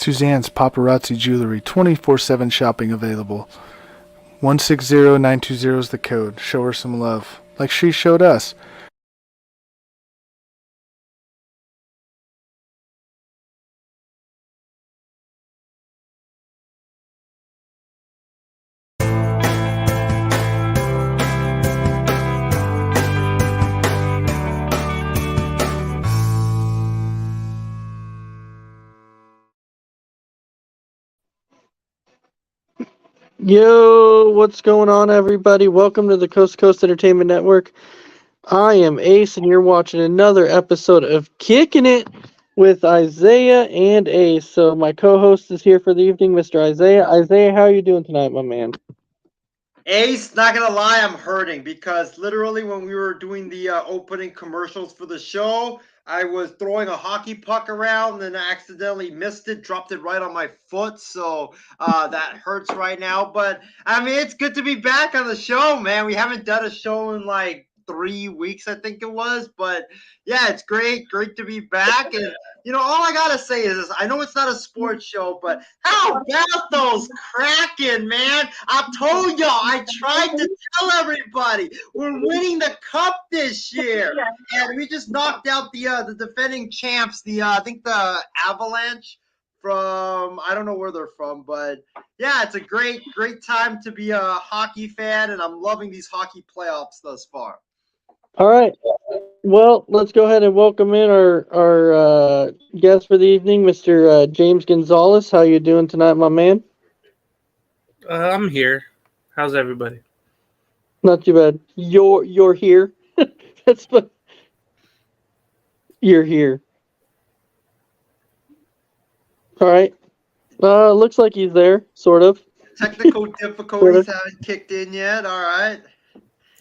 Suzanne's Paparazzi Jewelry, 24/7 shopping available. 160920 is the code. Show her some love, like she showed us. Yo, what's going on, everybody? Welcome to the Coast to Coast Entertainment Network. I am Ace, and you're watching another episode of Kicking It with Isaiah and Ace. So my co-host is here for the evening, Mr. Isaiah. Isaiah, how are you doing tonight, my man? Ace, not gonna lie, I'm hurting because literally when we were doing the opening commercials for the show, I was throwing a hockey puck around and I accidentally missed it, dropped it right on my foot. So that hurts right now. But I mean, it's good to be back on the show, man. We haven't done a show in like 3 weeks, I think it was. But yeah, it's great to be back. And all I gotta say is this. I know it's not a sports show, but how about those Kraken, man? I told y'all, I tried to tell everybody, we're winning the cup this year, and we just knocked out the defending champs, I think the Avalanche from, I don't know where they're from, but yeah, it's a great time to be a hockey fan, and I'm loving these hockey playoffs thus far. All right. Well, let's go ahead and welcome in our guest for the evening, Mr. James Gonzalez. How you doing tonight, my man? I'm here. How's everybody? Not too bad. You're here. That's what. You're here. All right. Looks like he's there, sort of. Technical difficulties haven't kicked in yet. All right.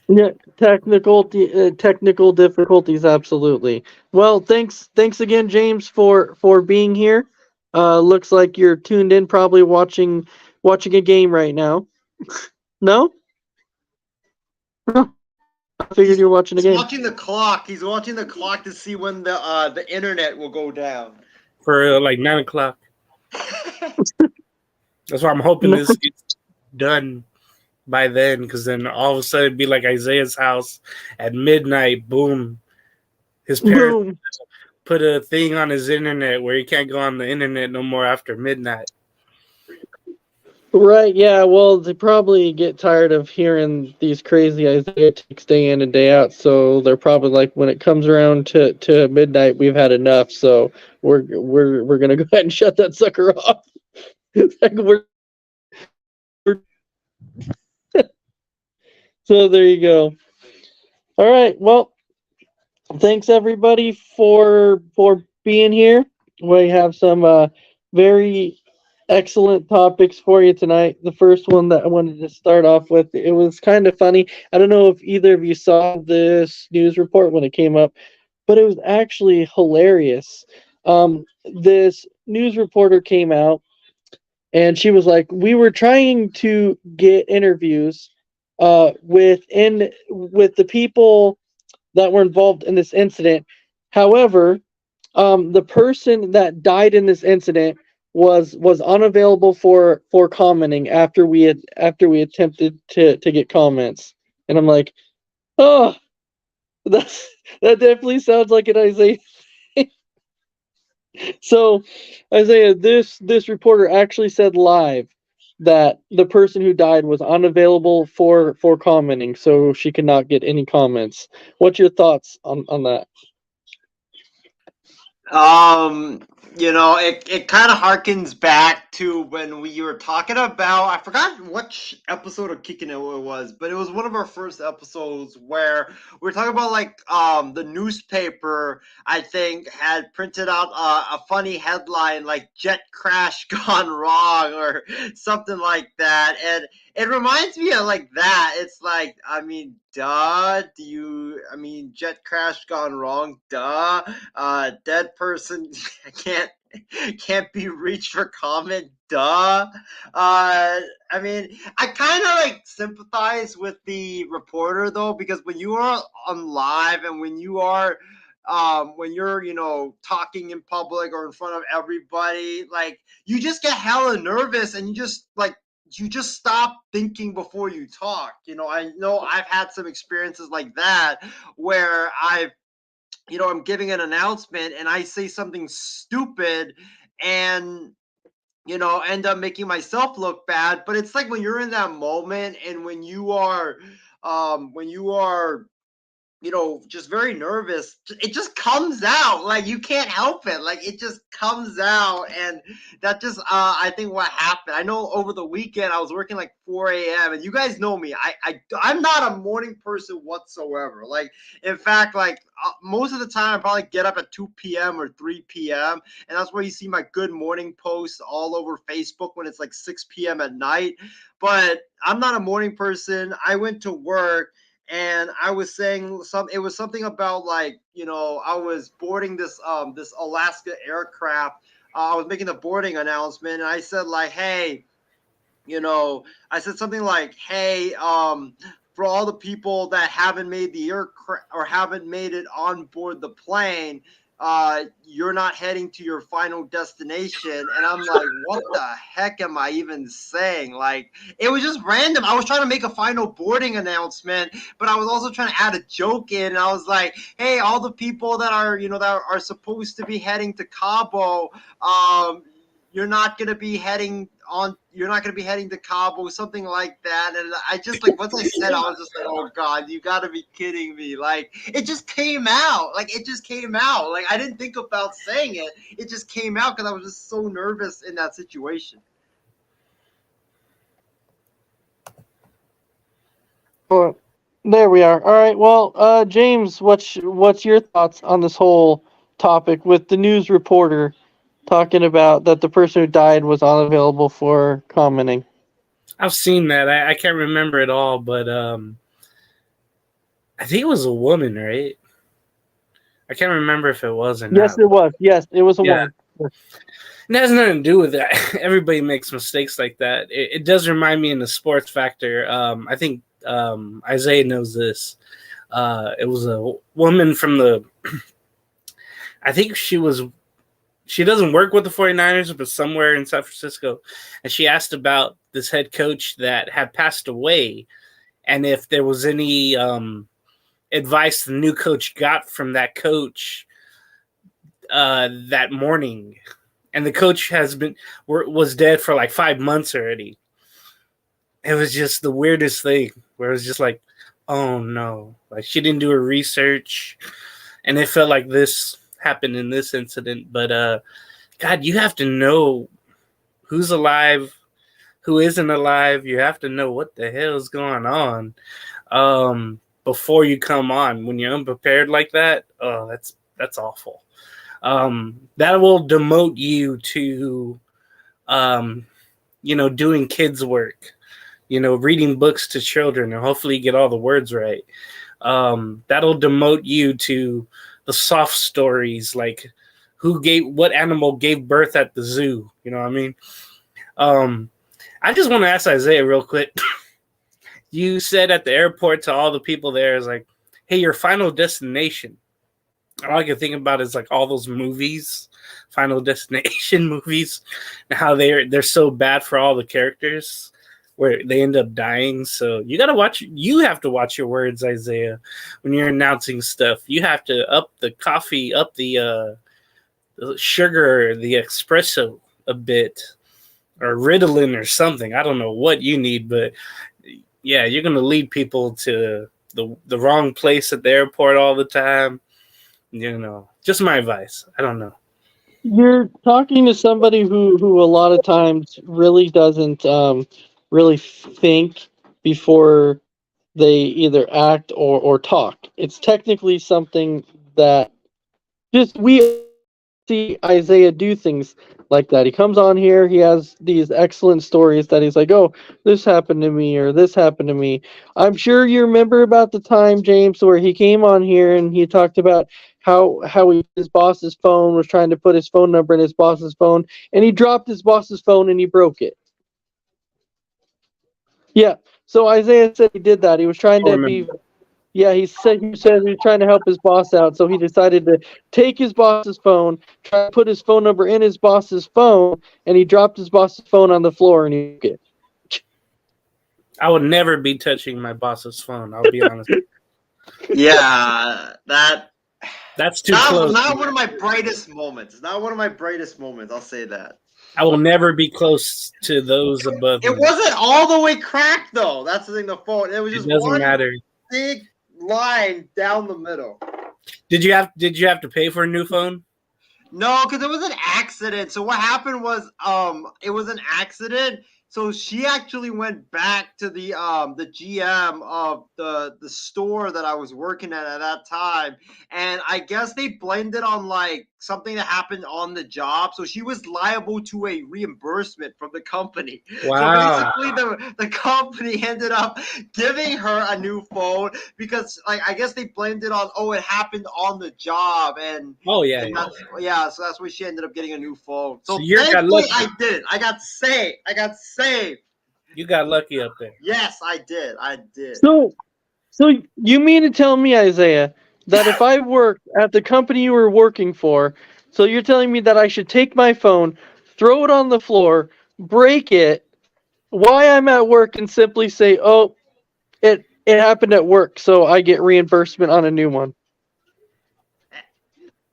Yeah, technical difficulties, absolutely. Well, thanks again, James, for being here. Looks like you're tuned in, probably watching a game right now. No? I figured you were watching a game. He's watching the clock. He's watching the clock to see when the internet will go down. For like 9 o'clock. That's why I'm hoping this gets done by then, because then all of a sudden it'd be like Isaiah's house at midnight. Boom. His parents put a thing on his internet where he can't go on the internet no more after midnight. Right, yeah, well, they probably get tired of hearing these crazy Isaiah takes day in and day out, so they're probably like, when it comes around to midnight, we've had enough, so we're gonna go ahead and shut that sucker off. So there you go. All right, well, thanks everybody for being here. We have some very excellent topics for you tonight. The first one that I wanted to start off with, it was kind of funny. I don't know if either of you saw this news report when it came up, but it was actually hilarious. This news reporter came out and she was like, we were trying to get interviews with the people that were involved in this incident. However, the person that died in this incident was unavailable for commenting after we attempted to get comments. And I'm like, oh, that definitely sounds like an Isaiah. So, Isaiah, this reporter actually said live that the person who died was unavailable for commenting, so she could not get any comments. What's your thoughts on that? It kind of harkens back to when we were talking about, I forgot which episode of Kicking It was, but it was one of our first episodes where we were talking about the newspaper, I think, had printed out a funny headline like "Jet Crash Gone Wrong" or something like that, and it reminds me of like that. It's like, I mean, duh. Jet crash gone wrong? Duh. Dead person can't be reached for comment. Duh. I kind of like sympathize with the reporter though, because when you are on live and when you are when you're, you know, talking in public or in front of everybody, like you just get hella nervous and you just stop thinking before you talk. You know I've had some experiences like that where I'm giving an announcement and I say something stupid and end up making myself look bad. But it's like when you're in that moment and when you are just very nervous, it just comes out. Like you can't help it. Like it just comes out. And that just, I think what happened. I know over the weekend I was working like 4 a.m. and you guys know me. I'm not a morning person whatsoever. Like, in fact, like most of the time I probably get up at 2 p.m. or 3 p.m. And that's where you see my good morning posts all over Facebook when it's like 6 p.m. at night. But I'm not a morning person. I went to work and I was saying it was something about like, I was boarding this Alaska aircraft. I was making the boarding announcement and I said like, hey, I said something like, hey, for all the people that haven't made the aircraft or haven't made it on board the plane, you're not heading to your final destination. And I'm like, what the heck am I even saying? Like, it was just random. I was trying to make a final boarding announcement, but I was also trying to add a joke in. And I was like, hey, all the people that are, that are supposed to be heading to Cabo, you're not going to be heading to Cabo, something like that. And I just like, once I said, I was just like, oh God, you gotta be kidding me. Like, it just came out. Like, I didn't think about saying it. It just came out because I was just so nervous in that situation. Well, there we are. All right. Well, James, what's your thoughts on this whole topic with the news reporter talking about that the person who died was unavailable for commenting? I've seen that. I can't remember it all, but I think it was a woman, right? I can't remember if it was or not. Yes, it was. Yes, it was a woman. It has nothing to do with that. Everybody makes mistakes like that. It does remind me in the sports factor. I think Isaiah knows this. It was a woman from the I think she doesn't work with the 49ers, but somewhere in San Francisco. And she asked about this head coach that had passed away and if there was any advice the new coach got from that coach that morning. And the coach was dead for like 5 months already. It was just the weirdest thing where it was just like, oh no. Like she didn't do her research. And it felt like this happened in this incident. But God, you have to know who's alive, who isn't alive. You have to know what the hell is going on before you come on. When you're unprepared like that, oh, that's awful. That will demote you to, doing kids' work, reading books to children, and hopefully you get all the words right. That'll demote you to the soft stories, like what animal gave birth at the zoo. You know what I mean? I just want to ask Isaiah real quick. You said at the airport to all the people there is like, hey, your final destination. All I can think about is like all those movies, Final Destination movies, and how they're so bad for all the characters where they end up dying. So you have to watch your words, Isaiah, when you're announcing stuff. You have to up the coffee, up the sugar, the espresso a bit, or Ritalin or something. I don't know what you need, but yeah, you're going to lead people to the wrong place at the airport all the time. Just my advice. I don't know. You're talking to somebody who a lot of times really doesn't really think before they either act or talk. It's technically something that just we see Isaiah do things like that. He comes on here, he has these excellent stories that he's like, oh, this happened to me or this happened to me. I'm sure you remember about the time, James, where he came on here and he talked about how his boss's phone was trying to put his phone number in his boss's phone, and he dropped his boss's phone and he broke it. Yeah. So Isaiah said he did that. He was trying to be Yeah, he said he was trying to help his boss out, so he decided to take his boss's phone, try to put his phone number in his boss's phone, and he dropped his boss's phone on the floor and he took it. I would never be touching my boss's phone. I'll be honest. Yeah, That's too not, close. not one of my brightest moments. Not one of my brightest moments. I'll say that. I will never be close to those above me. It wasn't all the way cracked though. That's the thing. The phone. It was It just doesn't one matter. big line down the middle. Did you have to pay for a new phone? No, because it was an accident. So what happened was, it was an accident. So she actually went back to the GM of the store that I was working at that time, and I guess they blamed it on like something that happened on the job. So she was liable to a reimbursement from the company. Wow. So basically, the company ended up giving her a new phone because, like, I guess they blamed it on, it happened on the job, and Oh yeah. and Yeah. so that's why she ended up getting a new phone. So So you got thankfully, lucky. I did. I got saved. You got lucky up there. Yes, I did. So you mean to tell me, Isaiah, that if I worked at the company you were working for, so you're telling me that I should take my phone, throw it on the floor, break it, while I'm at work, and simply say, "Oh, it happened at work," so I get reimbursement on a new one?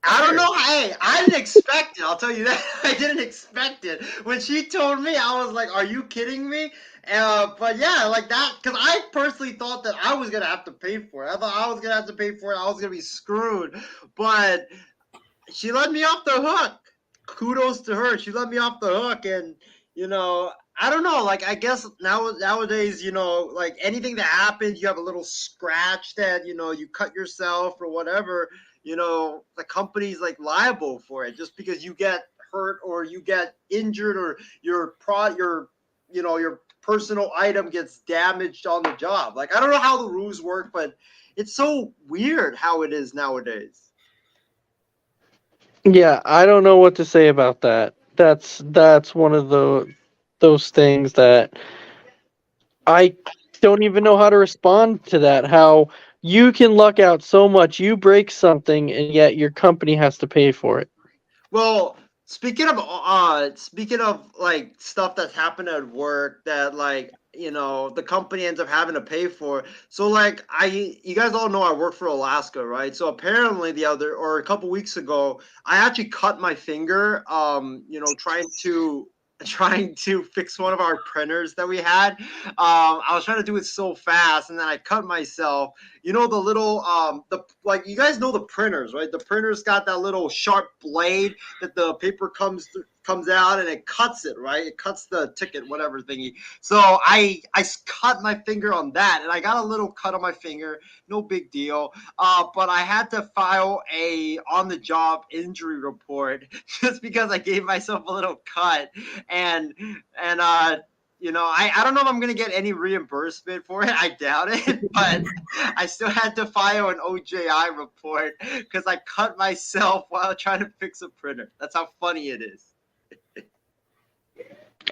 I don't know. Hey, I didn't expect it. I'll tell you that. I didn't expect it. When she told me, I was like, "Are you kidding me?" But yeah, like that, because I personally thought that I was gonna have to pay for it. I thought I was gonna have to pay for it. I was gonna be screwed. But she let me off the hook. Kudos to her. She let me off the hook, and I don't know. Like, I guess nowadays, like anything that happens, you have a little scratch that you cut yourself or whatever. The company's like liable for it just because you get hurt or you get injured or your personal item gets damaged on the job. Like, I don't know how the rules work, but it's so weird how it is nowadays. Yeah, I don't know what to say about that. That's one of those things that I don't even know how to respond to that. How you can luck out so much, you break something, and yet your company has to pay for it. Well, speaking of like stuff that's happened at work that like the company ends up having to pay for. So like you guys all know I work for Alaska, right? So apparently a couple weeks ago, I actually cut my finger, trying to fix one of our printers that we had. I was trying to do it so fast, and then I cut myself. The little you guys know the printers, right? The printers got that little sharp blade that the paper comes out and it cuts it, right? It cuts the ticket, whatever thingy. So I cut my finger on that, and I got a little cut on my finger. No big deal. But I had to file a on-the-job injury report just because I gave myself a little cut, and I don't know if I'm gonna get any reimbursement for it. I doubt it, but I still had to file an OJI report because I cut myself while trying to fix a printer. That's how funny it is.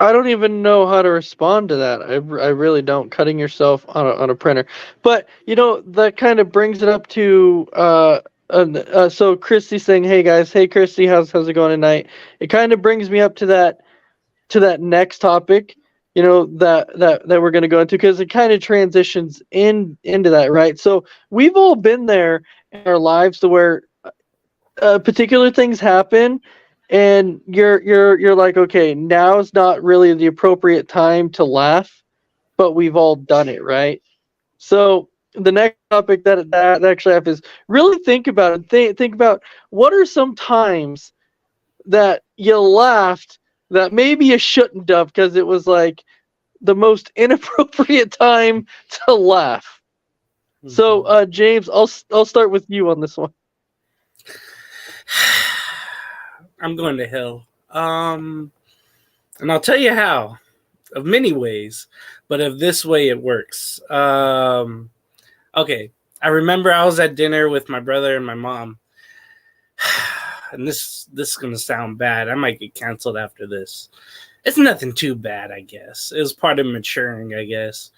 I don't even know how to respond to that. I really don't. Cutting yourself on a printer, but that kind of brings it up to so Christy's saying, "Hey guys, hey Christy, how's it going tonight?" It kind of brings me up to that next topic, that we're going to go into, because it kind of transitions into that, right? So we've all been there in our lives to where particular things happen, and you're like, okay, now is not really the appropriate time to laugh, but we've all done it, right? So the next topic that actually have is really think about it. Think about what are some times that you laughed that maybe you shouldn't have because it was like the most inappropriate time to laugh. So James, I'll start with you on this one. I'm going to hell. And I'll tell you how. Of many ways, but of this way it works. Okay. I remember I was at dinner with my brother and my mom. And this is going to sound bad. I might get canceled after this. It's nothing too bad, I guess. It was part of maturing, I guess.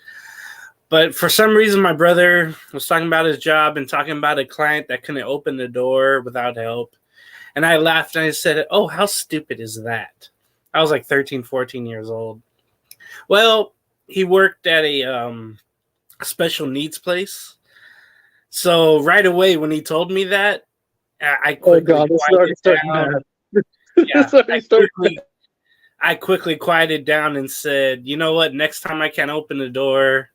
But for some reason, my brother was talking about his job and talking about a client that couldn't open the door without help. And I laughed and I said, oh, how stupid is that? I was like 13, 14 years old. Well, he worked at a special needs place. So right away when he told me that, I quickly quieted down. Yeah, I quickly quieted down and said, you know what? Next time I can't open the door,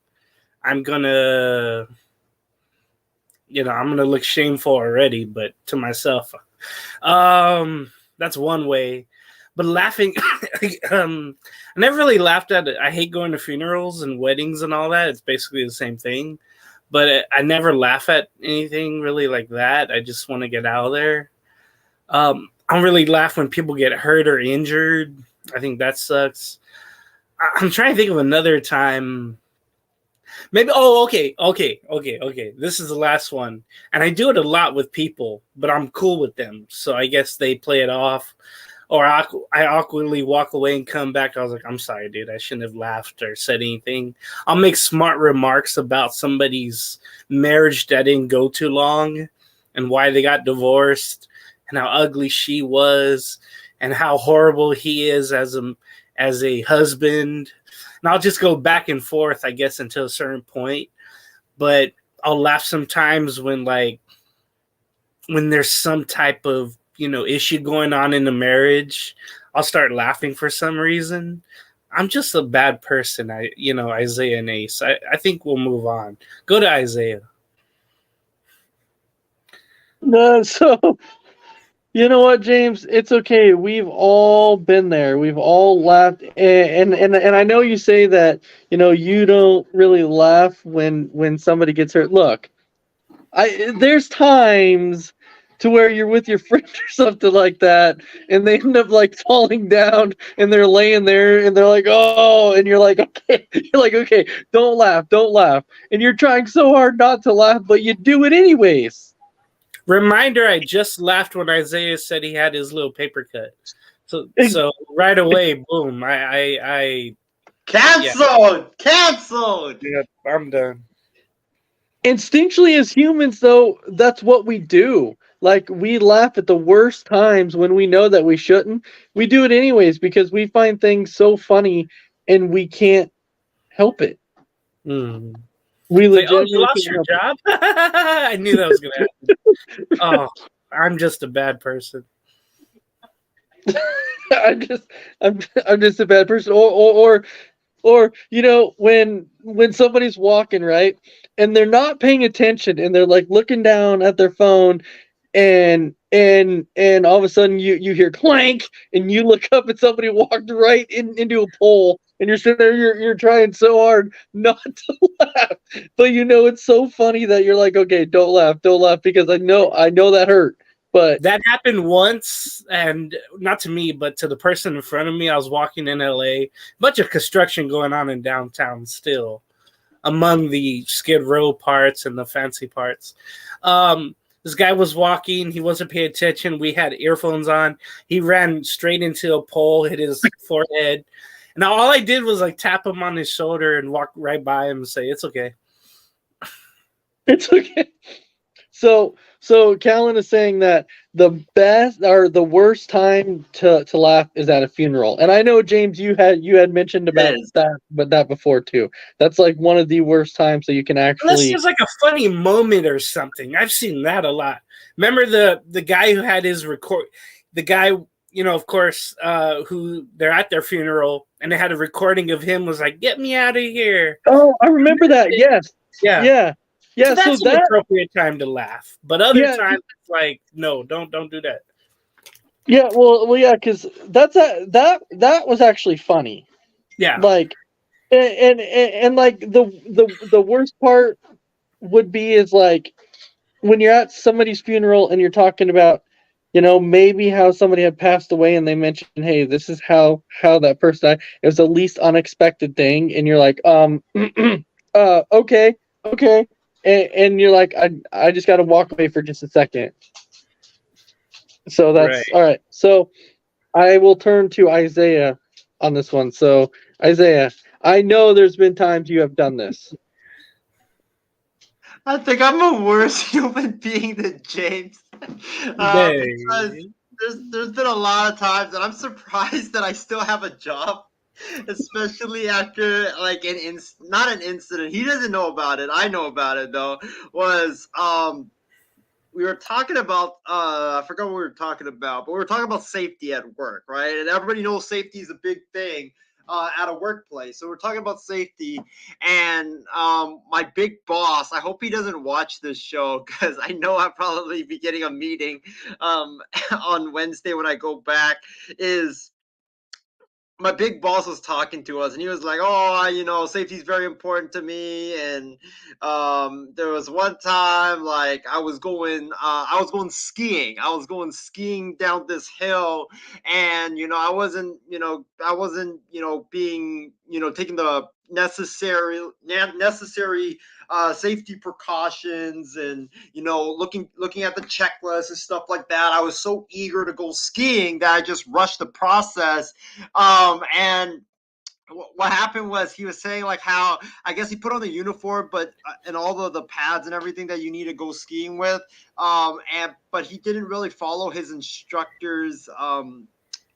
I'm gonna look shameful already, but to myself. That's one way. But laughing, I never really laughed at it. I hate going to funerals and weddings and all that. It's basically the same thing. But I never laugh at anything really like that. I just want to get out of there. I don't really laugh when people get hurt or injured. I think that sucks. I'm trying to think of another time. Maybe, okay. This is the last one. And I do it a lot with people, but I'm cool with them. So I guess they play it off. Or I awkwardly walk away and come back. I was like, I'm sorry, dude. I shouldn't have laughed or said anything. I'll make smart remarks about somebody's marriage that didn't go too long and why they got divorced and how ugly she was and how horrible he is as a husband. And I'll just go back and forth, I guess, until a certain point. But I'll laugh sometimes when there's some type of issue going on in the marriage. I'll start laughing for some reason. I'm just a bad person. Isaiah and Ace. I think we'll move on. Go to Isaiah. No, so you know what, James? It's okay. We've all been there. We've all laughed, and I know you say that you don't really laugh when somebody gets hurt. Look, there's times to where you're with your friend or something like that, and they end up like falling down, and they're laying there, and they're like, oh, and you're like, okay, don't laugh, and you're trying so hard not to laugh, but you do it anyways. Reminder, I just laughed when Isaiah said he had his little paper cut. So right away, boom, I canceled. Yeah, I'm done. Instinctually as humans, though, that's what we do. Like, we laugh at the worst times when we know that we shouldn't. We do it anyways because we find things so funny and we can't help it. Mm. We legitimately you lost your job? I knew that was going to happen. Oh, I'm just a bad person. I'm just a bad person. Or when somebody's walking, right, and they're not paying attention and they're like looking down at their phone, and all of a sudden you hear clank and you look up and somebody walked right into a pole, and you're sitting there, you're trying so hard not to laugh, but it's so funny that you're like, okay, don't laugh because I know that hurt. But that happened once, and not to me, but to the person in front of me. I was walking in LA, bunch of construction going on in downtown still, among the Skid Row parts and the fancy parts. This guy was walking. He wasn't paying attention. We had earphones on. He ran straight into a pole, hit his forehead. And all I did was like tap him on his shoulder and walk right by him and say, it's okay. It's okay. So Callan is saying that the best or the worst time to laugh is at a funeral. And I know, James, you had mentioned about that before too. That's like one of the worst times that you can actually. Unless there's like a funny moment or something. I've seen that a lot. Remember the guy who had his the guy, of course, who they're at their funeral and they had a recording of him, was like, get me out of here. Oh, I remember that. Yes. Yeah. Yeah, so that's an appropriate time to laugh, but other times it's like, no, don't do that. Yeah, well, yeah, because that was actually funny. Yeah, like, and like the worst part would be is like when you're at somebody's funeral and you're talking about, maybe how somebody had passed away and they mentioned, hey, this is how that person died. It was the least unexpected thing, and you're like, okay. And you're like, I just got to walk away for just a second. So that's right. All right. So I will turn to Isaiah on this one. So Isaiah, I know there's been times you have done this. I think I'm a worse human being than James. Because Dang. there's been a lot of times that I'm surprised that I still have a job, especially after like not an incident. He doesn't know about it. I know about it though. Was we were talking about I forgot what we were talking about, but we were talking about safety at work, right? And everybody knows safety is a big thing at a workplace. So we're talking about safety, and my big boss. I hope he doesn't watch this show because I know I'll probably be getting a meeting on Wednesday when I go back. Is my big boss was talking to us and he was like, oh, safety is very important to me. And there was one time like I was going skiing. I was going skiing down this hill, and I wasn't being taking the necessary safety precautions, and looking at the checklist and stuff like that. I was so eager to go skiing that I just rushed the process. And what happened was he was saying like how I guess he put on the uniform, but and all the pads and everything that you need to go skiing with, but he didn't really follow his instructor's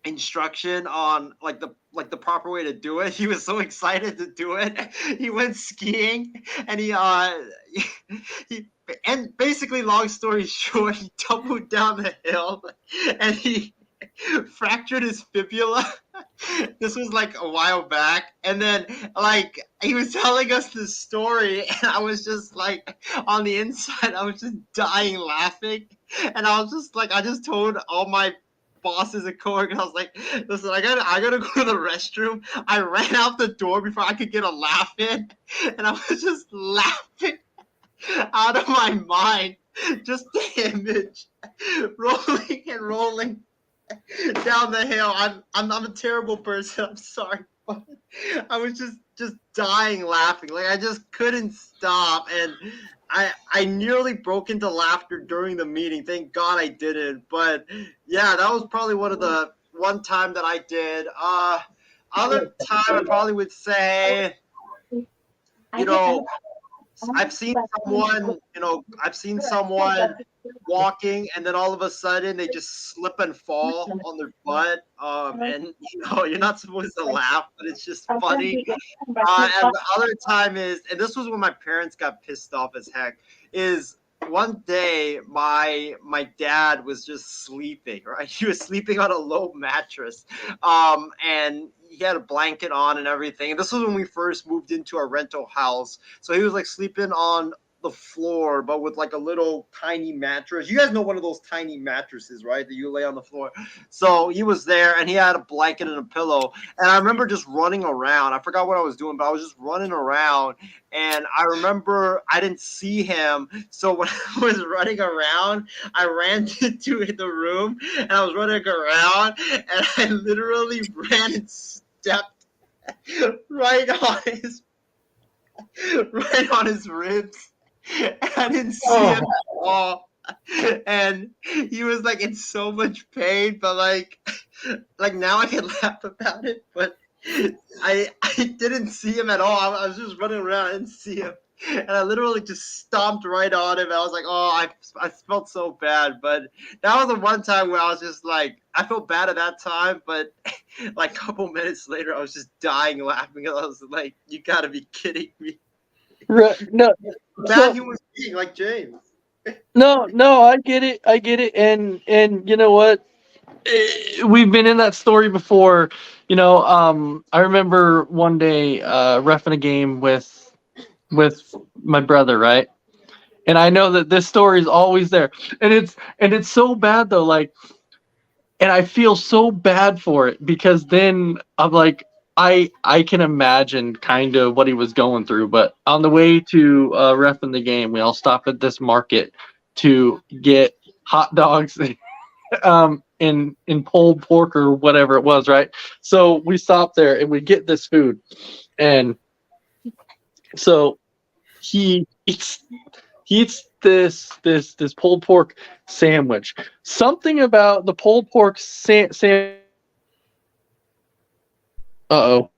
instruction on like the proper way to do it. He was so excited to do it. He went skiing, and he and basically, long story short, he tumbled down the hill and he fractured his fibula. This was like a while back, and then like he was telling us this story, and I was just like on the inside I was just dying laughing. And I was just like, I just told all my bosses and coworkers, I was like, listen, I gotta go to the restroom. I ran out the door before I could get a laugh in, and I was just laughing out of my mind. Just the image rolling and rolling down the hill. I'm a terrible person. I'm sorry. But I was just dying laughing. Like I just couldn't stop, and I nearly broke into laughter during the meeting. Thank God I didn't. But yeah, that was probably one time that I did. Other time I probably would say, you know, I've seen someone walking, and then all of a sudden they just slip and fall on their butt. And you're not supposed to laugh, but it's just funny. And the other time is, and this was when my parents got pissed off as heck, is one day my dad was just sleeping, right? He was sleeping on a low mattress, and he had a blanket on and everything. And this was when we first moved into our rental house, so he was like sleeping on the floor, but with like a little tiny mattress. You guys know one of those tiny mattresses, right? That you lay on the floor. So he was there, and he had a blanket and a pillow. And I remember just running around. I forgot what I was doing, but I was just running around. And I remember I didn't see him. So when I was running around, I ran into the room, and I was running around, and I literally ran and stepped right on his ribs. I didn't see him at all. And he was like in so much pain, but like now I can laugh about it, but I didn't see him at all. I was just running around, I didn't see him. And I literally just stomped right on him. I was like, oh, I felt so bad. But that was the one time where I was just like, I felt bad at that time, but like a couple minutes later, I was just dying laughing. I was like, you gotta be kidding me. Right, no, Bad human being like James. no, I get it, and you know what? We've been in that story before. I remember one day reffing a game with my brother, right? And I know that this story is always there, and it's so bad though. Like, and I feel so bad for it because then I'm like, I can imagine kind of what he was going through. But on the way to ref in the game, we all stop at this market to get hot dogs in pulled pork or whatever it was, right? So we stop there and we get this food, and so he eats this pulled pork sandwich. Something about the pulled pork sandwich. Uh-oh.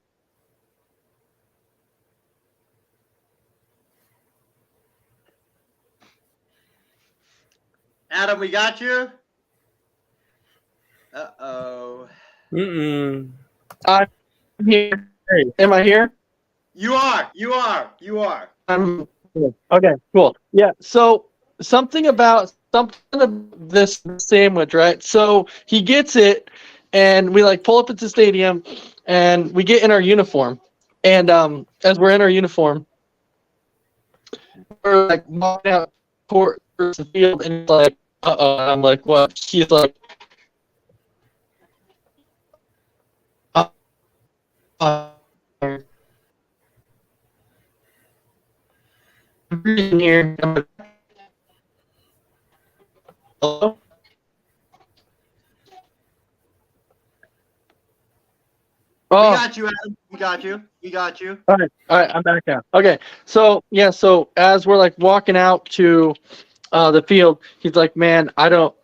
Adam, we got you. Uh-oh. Mm-mm. I'm here. Am I here? You are. Okay, cool. Yeah. So something about this sandwich, right? So he gets it, and we like pull up at the stadium, and we get in our uniform, and as we're in our uniform, we're like walking out towards the field, and he's like, "Uh-oh," and I'm like, "What?" He's like, "Uh." In here. I'm like, hello? We Oh, got you, Adam. We got you. all right, I'm back now. Okay, so yeah, so as we're like walking out to the field, he's like, "Man, I don't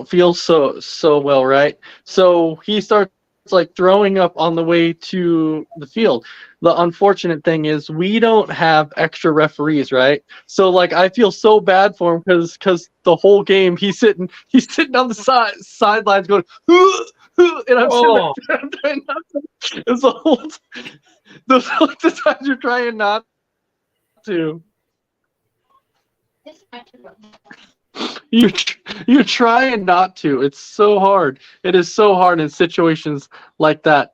feel so well, right?" So he starts like throwing up on the way to the field. The unfortunate thing is we don't have extra referees, right? So like I feel so bad for him because the whole game he's sitting on the sidelines going, and I'm sitting Oh. there, I'm trying not to. It's the whole the times you're trying not to. You're trying not to. It's so hard. It is so hard in situations like that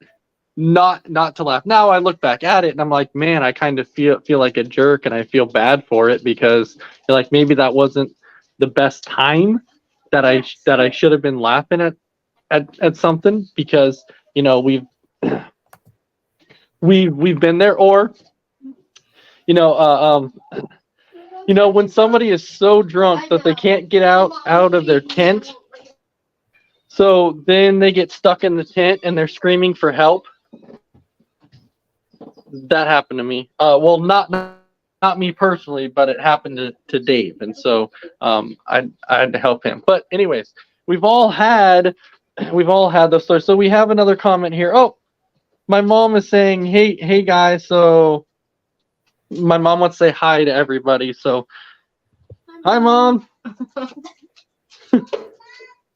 not to laugh. Now I look back at it and I'm like, man, I kind of feel like a jerk and I feel bad for it because like maybe that wasn't the best time that I should have been laughing at something because you know we've been there or when somebody is so drunk that they can't get out of their tent, so then they get stuck in the tent and they're screaming for help. That happened to me. Well, not me personally, but it happened to Dave, and so I had to help him. But anyways, we've all had those stories. So we have another comment here. Oh, my mom is saying, hey guys. So my mom wants to say hi to everybody. So hi, Mom.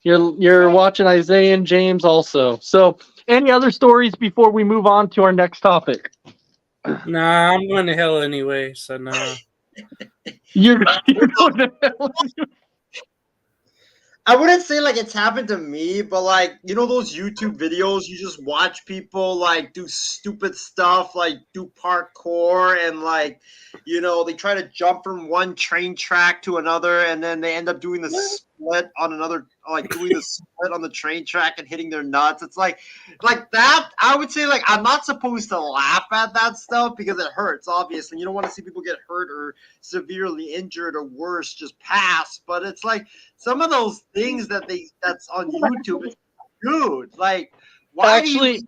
You're watching Isaiah and James also. So any other stories before we move on to our next topic? Nah, I'm going to hell anyway, so nah. You're going to hell. I wouldn't say like it's happened to me, but like those YouTube videos you just watch people like do stupid stuff, like do parkour and like they try to jump from one train track to another and then they end up doing the split on another, like doing the split on the train track and hitting their nuts. It's like that. I would say like I'm not supposed to laugh at that stuff because it hurts. Obviously, you don't want to see people get hurt or severely injured or worse, just pass. But it's like some of those things that's on YouTube. It's, dude, like why do you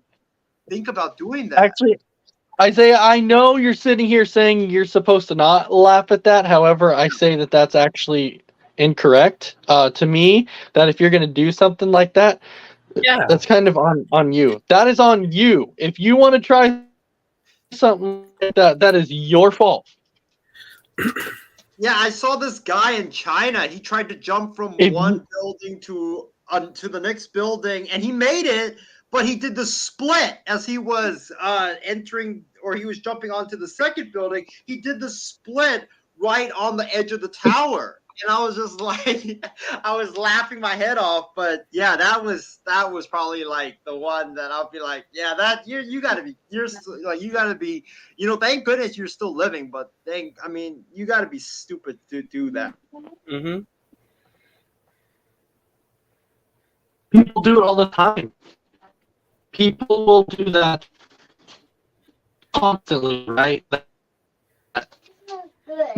think about doing that? Actually, Isaiah, I know you're sitting here saying you're supposed to not laugh at that. However, I say that that's actually incorrect to me. That if you're going to do something like that, Yeah, that's kind of on you. That is on you. If you want to try something like that, that is your fault. Yeah, I saw this guy in China. He tried to jump from one building to the next building, and he made it. But he did the split as he was entering, or he was jumping onto the second building. He did the split right on the edge of the tower, and I was just like, I was laughing my head off. But yeah, that was probably like the one that I'll be like, yeah, that you gotta be, thank goodness you're still living, but you gotta be stupid to do that. Mm-hmm. People do it all the time. People will do that constantly, right?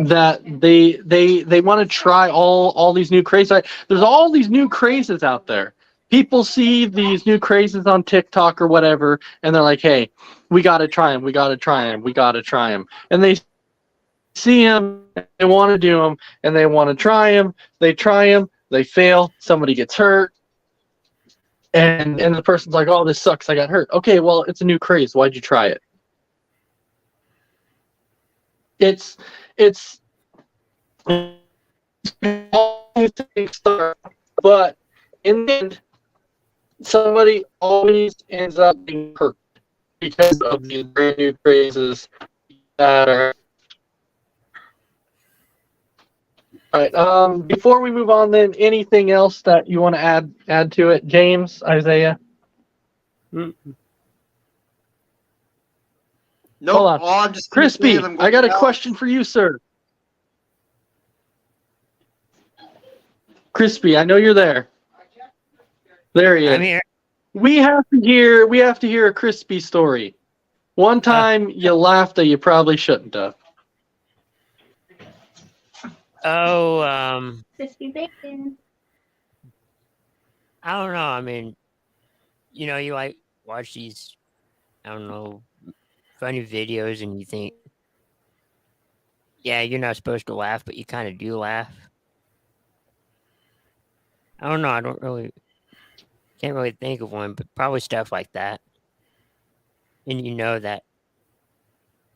That they want to try all these new crazes. There's all these new crazes out there. People see these new crazes on TikTok or whatever, and they're like, "Hey, we got to try them. We got to try them. We got to try them." And they see them, they want to do them, and they want to try them. They try them, they fail. Somebody gets hurt. And the person's like, "Oh, this sucks. I got hurt." Okay, well, it's a new craze. Why'd you try it? It's new things start, but in the end, somebody always ends up being hurt because of these brand new crazes that are. All right. Before we move on, then, anything else that you want to add to it, James, Isaiah? Mm. Nope. Hold on. All I'm just gonna say Crispy, is I'm going I got a out. question for you, sir. Crispy, I know you're there. There he is. I'm here. We have to hear a Crispy story. One time you laughed that you probably shouldn't have. Oh, Crispy bacon. I don't know. I mean, you like watch these, I don't know, funny videos and you think, yeah, you're not supposed to laugh, but you kind of do laugh. I don't know. Can't really think of one, but probably stuff like that. And you know that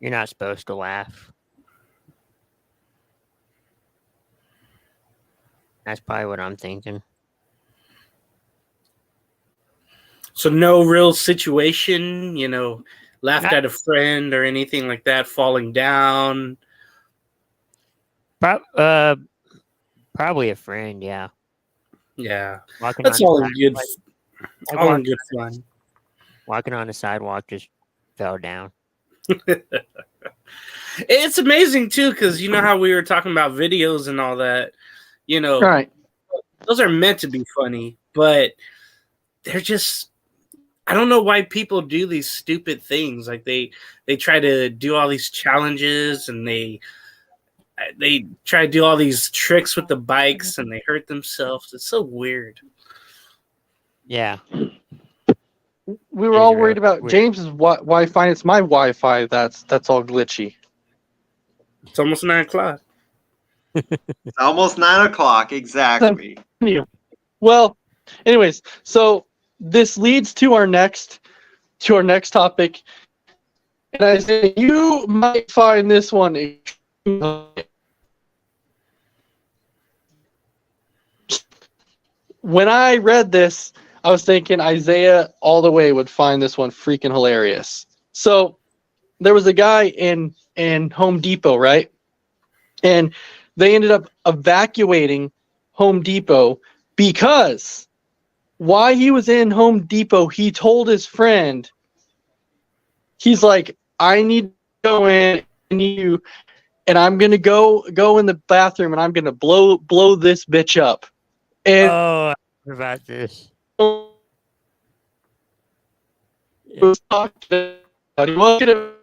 you're not supposed to laugh. That's probably what I'm thinking. So no real situation, laughed Not- at a friend or anything like that, falling down. Probably a friend, yeah. Yeah, Walking that's on all the in good, like all in good fun. walking on the sidewalk just fell down. It's amazing too, because you know how we were talking about videos and all that. All right. Those are meant to be funny, but they're just. I don't know why people do these stupid things. Like they try to do all these challenges and they try to do all these tricks with the bikes and they hurt themselves. It's so weird. Yeah. We were all Israel. worried about Weird. James's Wi-Fi. And it's my Wi-Fi that's all glitchy. It's almost 9:00. It's almost 9 o'clock. Exactly. Well, anyways, so this leads to our next topic, and I say you might find this one. When I read this, I was thinking Isaiah all the way would find this one freaking hilarious. So there was a guy in Home Depot, right? And they ended up evacuating Home Depot because while he was in Home Depot, he told his friend, he's like, I need to go in and I'm gonna go in the bathroom and I'm gonna blow this bitch up. And Oh, I heard about this. was talking about, he wasn't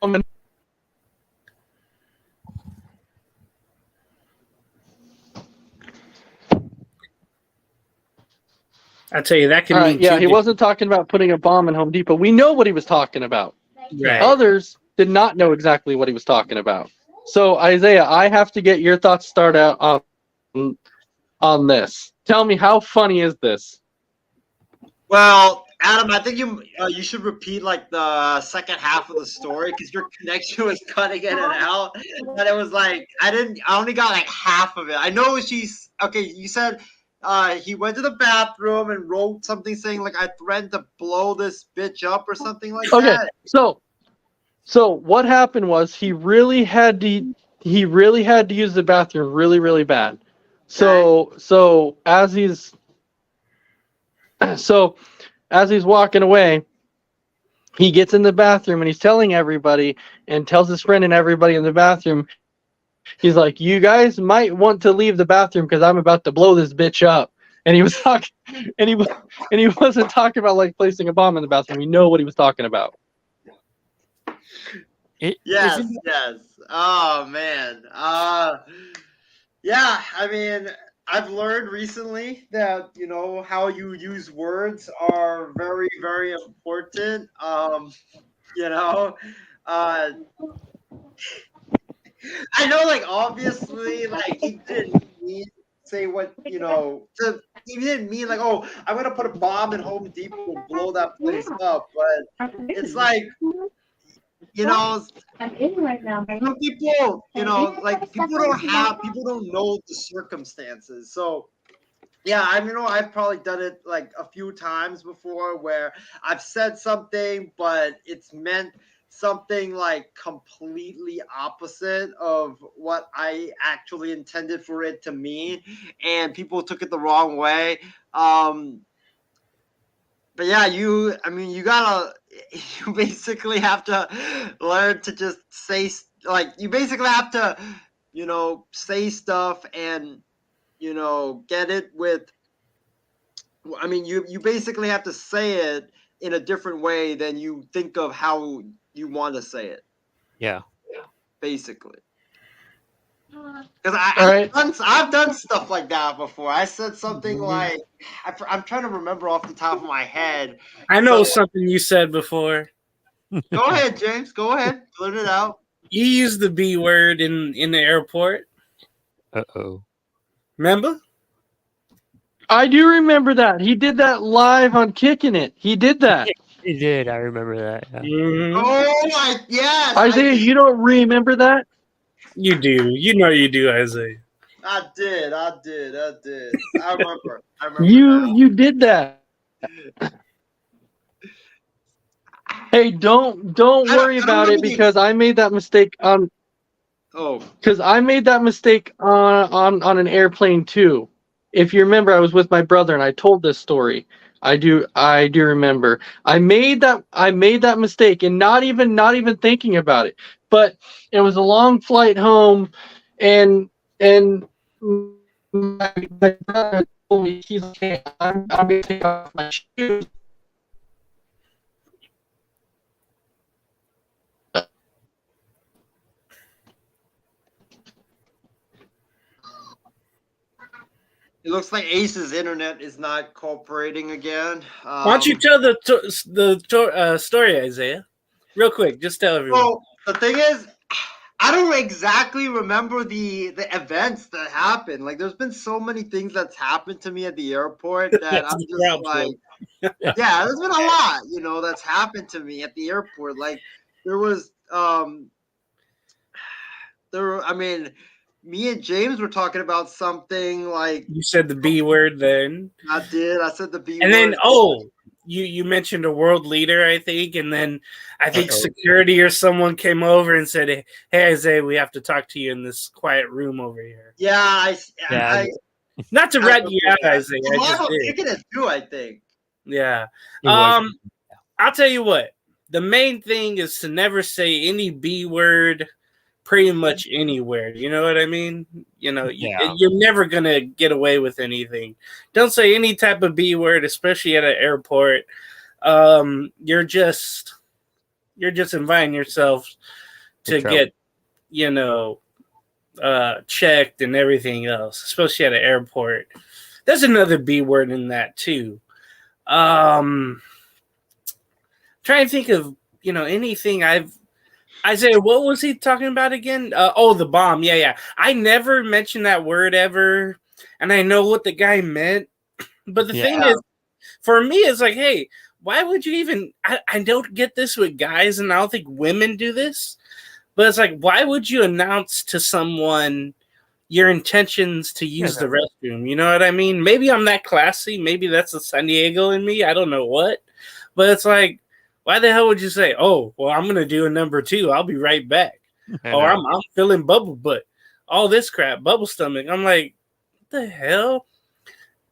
gonna I tell you, that can All mean right, yeah, two he wasn't talking about putting a bomb in Home Depot. We know what he was talking about. Right. Others did not know exactly what he was talking about. So Isaiah, I have to get your thoughts started out on this. Tell me, how funny is this? Well, Adam, I think you should repeat like the second half of the story because your connection was cutting in and out. But it was like I only got like half of it. I know she's okay. You said he went to the bathroom and wrote something saying like I threatened to blow this bitch up or something like Okay, that. so what happened was he really had to use the bathroom really, really bad. So as he's walking away, he gets in the bathroom and he's telling everybody and tells his friend and everybody in the bathroom, he's like, you guys might want to leave the bathroom because I'm about to blow this bitch up. And he was talking, and he wasn't talking about like placing a bomb in the bathroom. You know what he was talking about. Yes. Oh man. Yeah. I mean, I've learned recently that how you use words are very, very important. I know, like obviously, like he didn't mean to say what he didn't mean like, oh, I'm gonna put a bomb in Home Depot and blow that place up. But it's like, I'm in right now. You know, people, like people don't know the circumstances. So yeah, I mean, I've probably done it like a few times before where I've said something, but it's meant something like completely opposite of what I actually intended for it to mean, and people took it the wrong way. But yeah, you gotta, you basically have to learn to just say, like, you basically have to, say stuff and, get it with, I mean, you basically have to say it in a different way than you think of how you want to say it, Yeah. basically. Uh, Because All right. I've done stuff like that before. I said something Mhm. like, I'm trying to remember off the top of my head. I know So, something you said before. go ahead, James. Go ahead. Blurt it out. You used the B word in the airport. Uh-oh. Remember? I do remember that. He did that live on Kicking It. He did that. He did. I remember that. Yeah. Mm-hmm. Oh my, yes. Isaiah, you don't remember that? You do. You know you do, Isaiah. I did. I remember. You did that. Hey, don't worry I don't about it remember the because I made that mistake on Oh, on an airplane too. If you remember, I was with my brother and I told this story. I do remember. I made that mistake and not even thinking about it. But it was a long flight home, and my brother told me, he's like, "Hey, I'm gonna take off my shoes." it looks like Ace's internet is not cooperating again. Why don't you tell the story, Isaiah? Real quick, just tell everyone. So the thing is, I don't exactly remember the events that happened. Like, there's been so many things that's happened to me at the airport that That's I'm the just problem. like, yeah, there's been a lot, that's happened to me at the airport. Like, there was, I mean, me and James were talking about something like, You said the B word then. I said the B And word. then you mentioned a world leader, I think, and then I think security or someone came over and said, "Hey, Isaiah, we have to talk to you in this quiet room over here." Yeah, Not to rat you out, Isaiah. I just Marvel did. Kicking It too, I think. Yeah. It was. I'll tell you what. The main thing is to never say any B word pretty much anywhere. You know what I mean? Yeah. You're never gonna get away with anything. Don't say any type of B word, especially at an airport. You're just inviting yourself to get, checked and everything else, especially at an airport. There's another B word in that too. Trying to think of anything Isaiah, what was he talking about again? The bomb. Yeah. I never mentioned that word ever, and I know what the guy meant. But the thing is, for me, it's like, hey, why would you even? I don't get this with guys, and I don't think women do this. But it's like, why would you announce to someone your intentions to use the restroom? You know what I mean? Maybe I'm that classy. Maybe that's the San Diego in me. I don't know what. But it's like, why the hell would you say, "Oh, well, I'm gonna do a number 2. I'll be right back," or I'm feeling bubble butt, all this crap, bubble stomach. I'm like, what the hell?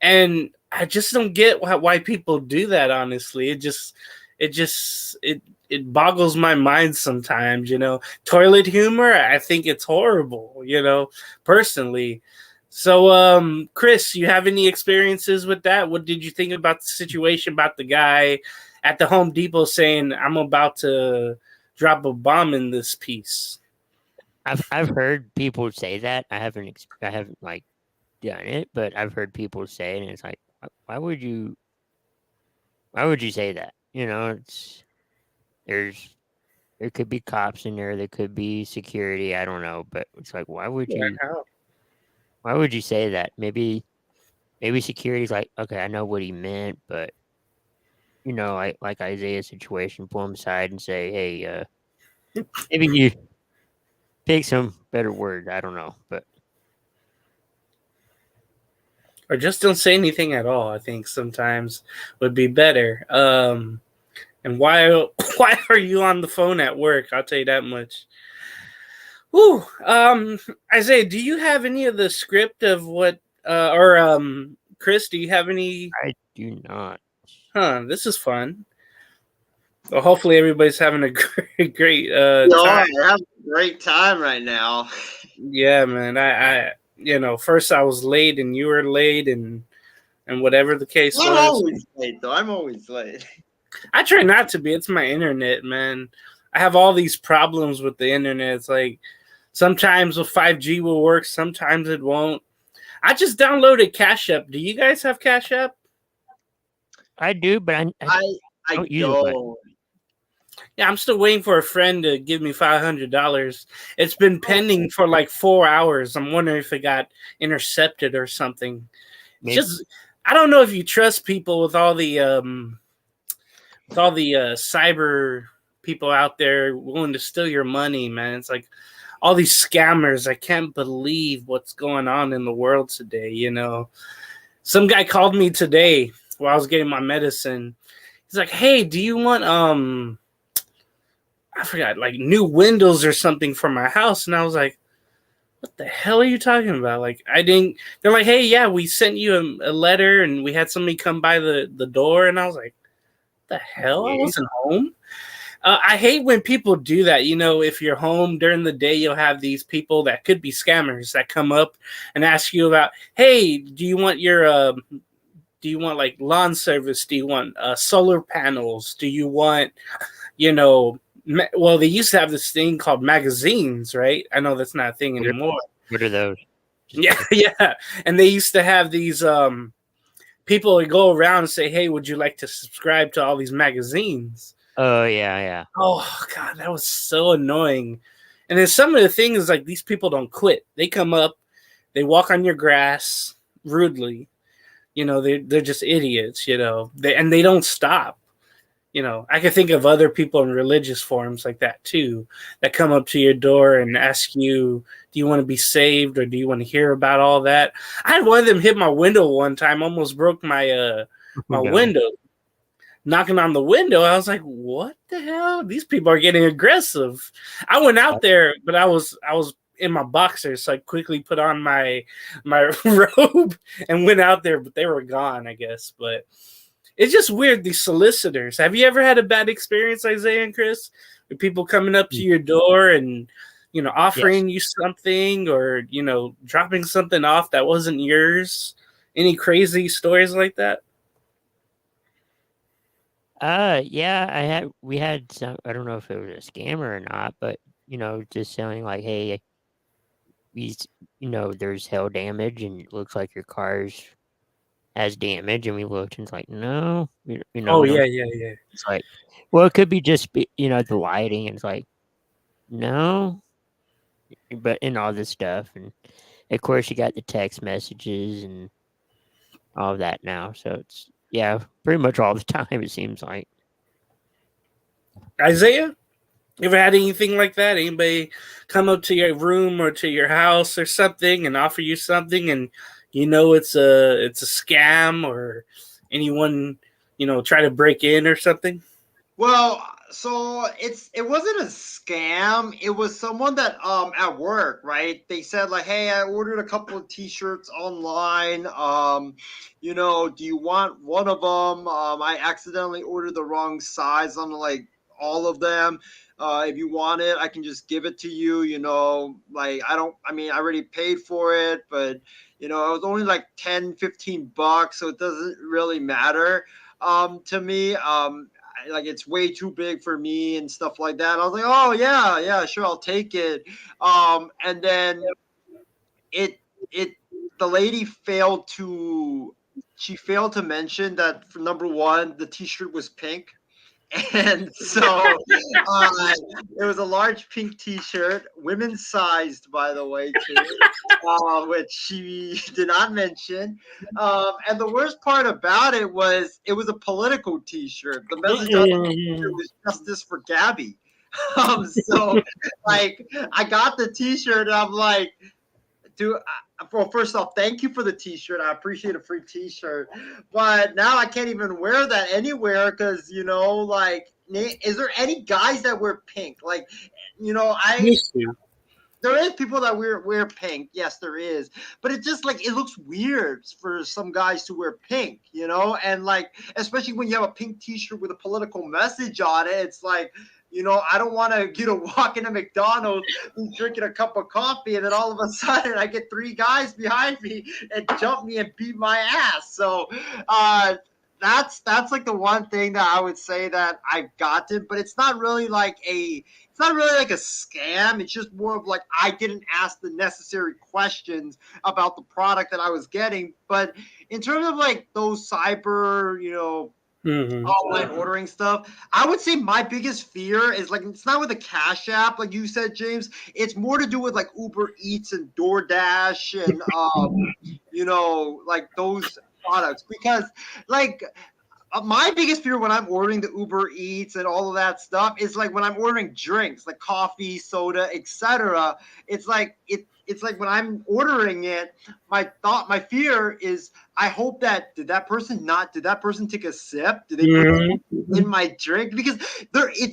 And I just don't get why people do that. Honestly, it boggles my mind sometimes. Toilet humor. I think it's horrible. Personally. So, Chris, you have any experiences with that? What did you think about the situation about the guy at the Home Depot saying, "I'm about to drop a bomb in this piece"? I've heard people say that. I haven't like done it, but I've heard people say it, and it's like, why would you say that? There could be cops in there, there could be security, I don't know, but it's like, why would you say that? Maybe security's like, okay, I know what he meant, but like Isaiah's situation, pull him aside and say, hey, Maybe you pick some better word. I don't know, but Or just don't say anything at all. I think sometimes would be better. And why why are you on the phone at work? I'll tell you that much. Whew. Isaiah, do you have any of the script of what Chris, do you have any? I do not. This is fun. Well, hopefully everybody's having a great No, time. I have a great time right now. Yeah, man. I first I was late and you were late and whatever the case I'm was. always late, though. I'm always late. I try not to be. It's my internet, man. I have all these problems with the internet. It's like sometimes with 5G will work, sometimes it won't. I just downloaded Cash App. Do you guys have Cash App? I do, but I I don't use it much. don't. Yeah, I'm still waiting for a friend to give me $500. It's been pending for like 4 hours. I'm wondering if it got intercepted or something. Maybe. Just I don't know if you trust people with all the cyber people out there willing to steal your money, man. It's like all these scammers. I can't believe what's going on in the world today. You know, some guy called me today while I was getting my medicine. He's like, "Hey, do you want I forgot, like new windows or something for my house?" And I was like, "What the hell are you talking about?" Like, I didn't. They're like, "Hey, yeah, we sent you a letter, and we had somebody come by the door." And I was like, "What the hell? I wasn't home." I hate when people do that. You know, if you're home during the day, you'll have these people that could be scammers that come up and ask you about, "Hey, do you want like lawn service? Do you want solar panels? Do you want, well, they used to have this thing called magazines, right? I know that's not a thing anymore. What are those? Yeah, yeah. And they used to have these people would go around and say, "Hey, would you like to subscribe to all these magazines?" Oh yeah. Oh God, that was so annoying. And then some of the things, like, these people don't quit. They come up, they walk on your grass rudely. You know, they're just idiots. You know, they don't stop. You know, I can think of other people in religious forums like that too, that come up to your door and ask you, "Do you want to be saved, or do you want to hear about all that?" I had one of them hit my window one time, almost broke my my Yeah. window. Knocking on the window, I was like, "What the hell? These people are getting aggressive." I went out there, but I was in my boxers, so I quickly put on my robe and went out there, but they were gone, I guess. But it's just weird, these solicitors. Have you ever had a bad experience, Isaiah and Chris, with people coming up to your door and, offering you something, or, dropping something off that wasn't yours? Any crazy stories like that? Yeah, we had some. I don't know if it was a scammer or not, but just selling like, "Hey, there's hail damage, and it looks like your car's has damage." And we looked, and it's like, no, Oh, we don't. yeah. It's like, well, it could be just the lighting, and it's like, no, but in all this stuff, and of course you got the text messages and all of that now, so it's pretty much all the time, it seems like. Isaiah, you ever had anything like that? Anybody come up to your room or to your house or something and offer you something, and it's a scam, or anyone try to break in or something? Well, so it wasn't a scam. It was someone that at work, right? They said like, "Hey, I ordered a couple of T-shirts online. Do you want one of them? I accidentally ordered the wrong size on like all of them. If you want it, I can just give it to you. Like I already paid for it, but it was only like 10, 15 bucks, so it doesn't really matter to me. Like, it's way too big for me and stuff like that." I was like, "Oh yeah, sure, I'll take it." And then the lady failed to mention that, for number one, the T-shirt was pink. And so it was a large pink T-shirt, women's sized, by the way, too, which she did not mention. And the worst part about it was a political T-shirt. The message on the T-shirt was "Justice for Gabby." So like I got the T-shirt and I'm like, dude. Well, first off, thank you for the T-shirt. I appreciate a free T-shirt, but now I can't even wear that anywhere because like, is there any guys that wear pink? Like, Used to. there is people that wear pink. Yes, there is, but it just like it looks weird for some guys to wear pink, and like especially when you have a pink T-shirt with a political message on it, it's like. I don't want to, walk into McDonald's and drinking a cup of coffee, and then all of a sudden I get three guys behind me and jump me and beat my ass. So that's like the one thing that I would say that I've gotten, but it's not really like a scam. It's just more of like I didn't ask the necessary questions about the product that I was getting. But in terms of like those cyber, online ordering stuff, I would say my biggest fear is like it's not with the Cash App, like you said, James. It's more to do with like Uber Eats and DoorDash and like those products because like my biggest fear when I'm ordering the Uber Eats and all of that stuff is like when I'm ordering drinks like coffee, soda, etc. It's like it's like when I'm ordering it, my fear is I hope did that person take a sip? Did they put it in my drink? Because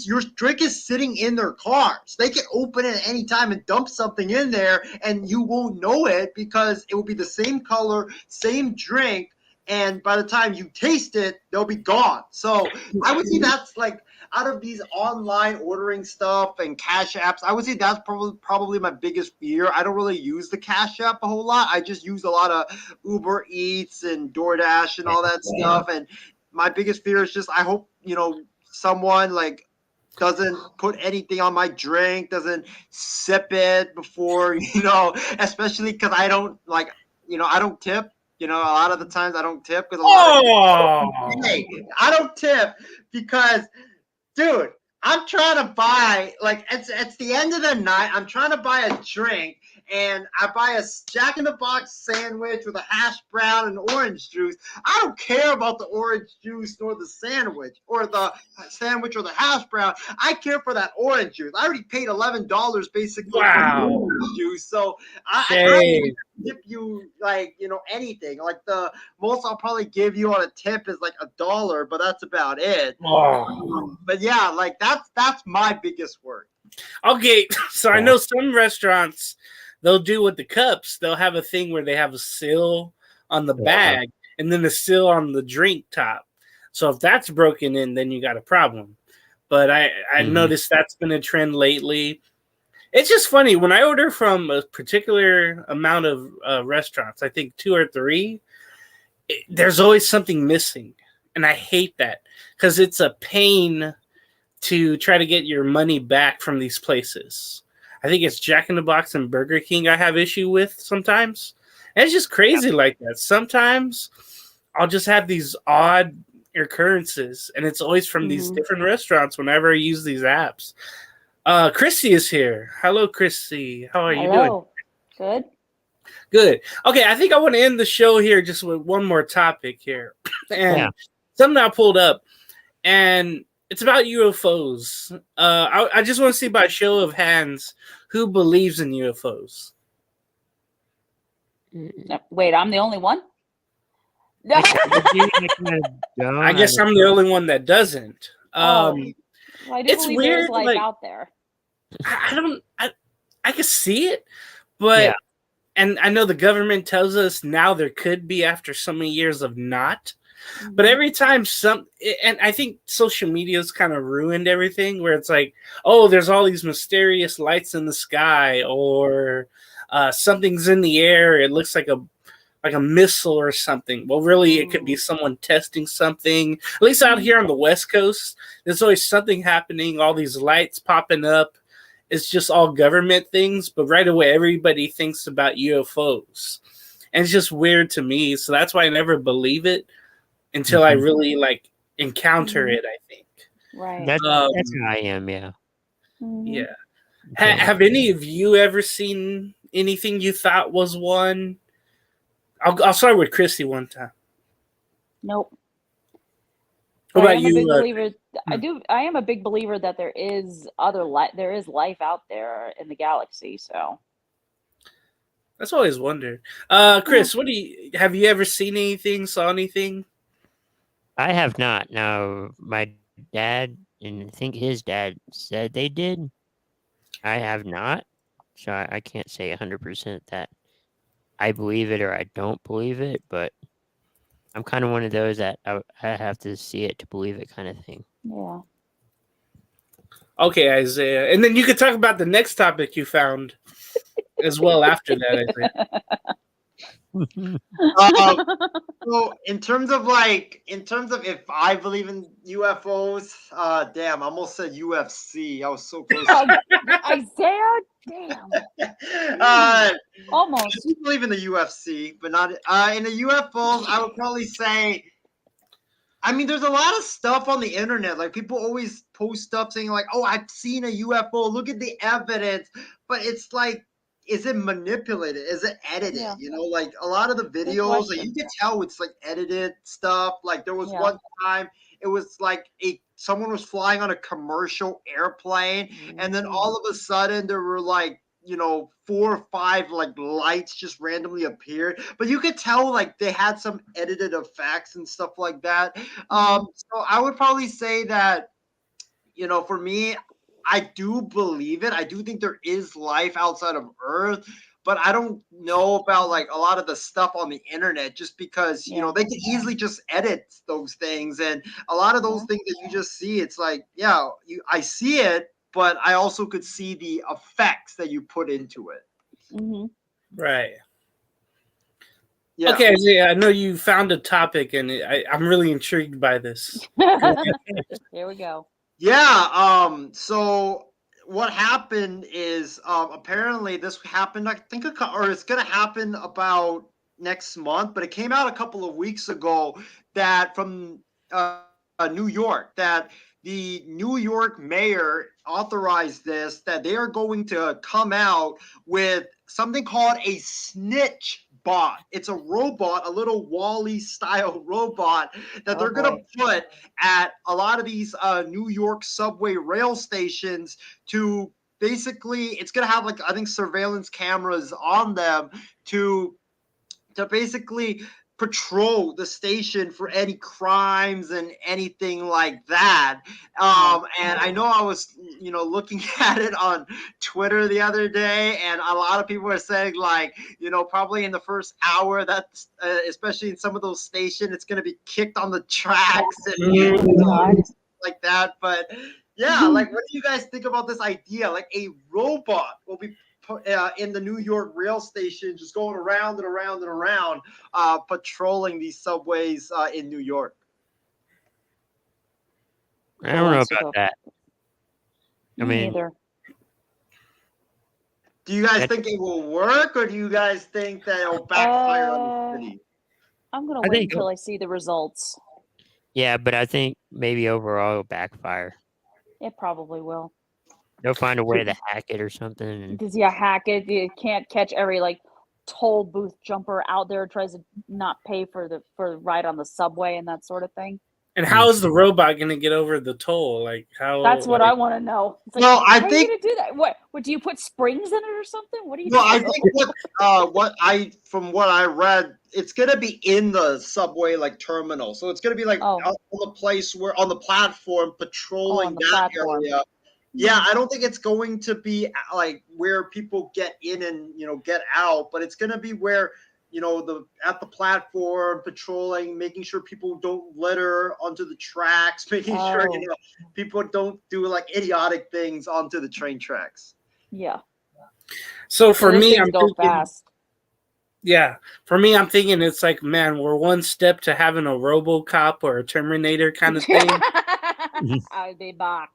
your drink is sitting in their car. So they can open it at any time and dump something in there and you won't know it because it will be the same color, same drink. And by the time you taste it, they'll be gone. So I would say that's like out of these online ordering stuff and Cash Apps, I would say that's probably my biggest fear. I don't really use the Cash App a whole lot. I just use a lot of Uber Eats and DoorDash and all that stuff. And my biggest fear is just I hope, someone like doesn't put anything on my drink, doesn't sip it before, especially because I don't I don't tip. A lot of the times I don't tip because I don't tip because, dude, I'm trying to buy it's the end of the night. I'm trying to buy a drink and I buy a Jack in the Box sandwich with a hash brown and orange juice. I don't care about the orange juice nor the sandwich or the sandwich or the hash brown. I care for that orange juice. I already paid $11 basically for the orange juice, so I tip you anything. Like the most I'll probably give you on a tip is like $1, but that's about it. But yeah, like that's my biggest worry. Okay, so I know some restaurants they'll do with the cups. They'll have a thing where they have a seal on the bag and then a seal on the drink top. So if that's broken in, then you got a problem. But I noticed that's been a trend lately. It's just funny when I order from a particular amount of restaurants, I think 2 or 3, there's always something missing. And I hate that because it's a pain to try to get your money back from these places. I think it's Jack in the Box and Burger King I have issue with sometimes. And it's just crazy like that. Sometimes I'll just have these odd occurrences, and it's always from these different restaurants whenever I use these apps. Christy is here. Hello, Christy. How are you doing? Good. Good. Okay, I think I want to end the show here just with one more topic here. And something I pulled up, and it's about UFOs. I just want to see by show of hands who believes in UFOs. Wait, I'm the only one? I guess I'm the only one that doesn't. Well, I do it's believe weird, there's life like, out there. I can see it, but and I know the government tells us now there could be after so many years of not. But every time and I think social media's kind of ruined everything where it's like, oh, there's all these mysterious lights in the sky or something's in the air. It looks like a missile or something. Well, really, it could be someone testing something. At least out here on the West Coast, there's always something happening. All these lights popping up. It's just all government things. But right away, everybody thinks about UFOs. And it's just weird to me. So that's why I never believe it until I really encounter it, I think. Right. That's how I am, yeah. Yeah. Have any of you ever seen anything you thought was one? I'll start with Christy one time. Nope. What But I about am a big you? believer. I am a big believer that there is there is life out there in the galaxy. So That's always wondered. Chris, what do you have? You ever seen anything? Saw anything? I have not. Now, my dad and I think his dad said they did. I have not. So I can't say 100% that I believe it or I don't believe it, but I'm kind of one of those that I have to see it to believe it kind of thing. yeah. Okay, Isaiah, and then you could talk about the next topic you found as well after that. I think. So in terms of if I believe in UFOs, damn, I almost said UFC. I was so close. Isaiah, damn, I almost. do believe in the UFC, but not in the UFOs. I would probably say. I mean, there's a lot of stuff on the internet. Like people always post stuff saying like, "Oh, I've seen a UFO. Look at the evidence." But it's like, is it manipulated? Is it edited? Yeah. You know, like a lot of the videos, like question. you can tell it's like edited stuff. Like there was Yeah. one time, it was like someone was flying on a commercial airplane, and then all of a sudden there were like 4 or 5 like lights just randomly appeared, but you could tell like they had some edited effects and stuff like that. So I would probably say that for me, I do believe it. I do think there is life outside of Earth, but I don't know about like a lot of the stuff on the internet just because they can easily just edit those things, and a lot of those things that you just see, it's like I see it, but I also could see the effects that you put into it. Mm-hmm. Right. Yeah. Okay, Isaiah, I know you found a topic, and I'm really intrigued by this. Here we go. Yeah. So what happened is apparently this happened. I think, or it's gonna happen about next month, but it came out a couple of weeks ago that from New York that the New York mayor authorized this, that they are going to come out with something called a snitch bot. It's a robot, a little Wall-E style robot that they're going to put at a lot of these New York subway rail stations to basically, it's going to have like, I think, surveillance cameras on them to basically patrol the station for any crimes and anything like that. And I know I was, looking at it on Twitter the other day, and a lot of people are saying like, probably in the first hour that, especially in some of those stations, it's going to be kicked on the tracks and like that. But yeah, like, what do you guys think about this idea? Like a robot will be in the New York rail station, just going around and around and around, patrolling these subways in New York. I don't know about that. I mean, Neither. Do you guys think it will work, or do you guys think that it'll backfire on the city? I'm gonna wait until I see the results. Yeah, but I think maybe overall it'll backfire. It probably will. They'll find a way to hack it or something. Because hack it. You can't catch every like toll booth jumper out there who tries to not pay for the ride on the subway and that sort of thing. And how is the robot going to get over the toll? Like how? That's what I want to know. It's like, well, I how think are you gonna do that. What do you put springs in it or something? What do you? Well, I think from what I read, it's gonna be in the subway like terminal. So it's gonna be like on the place where on the platform patrolling that area. Yeah, I don't think it's going to be like where people get in and get out, but it's gonna be where at the platform patrolling, making sure people don't litter onto the tracks, making sure people don't do like idiotic things onto the train tracks. Yeah. So for me, I'm thinking, fast. Yeah, for me, I'm thinking it's like, man, we're one step to having a RoboCop or a Terminator kind of thing. I'll be back.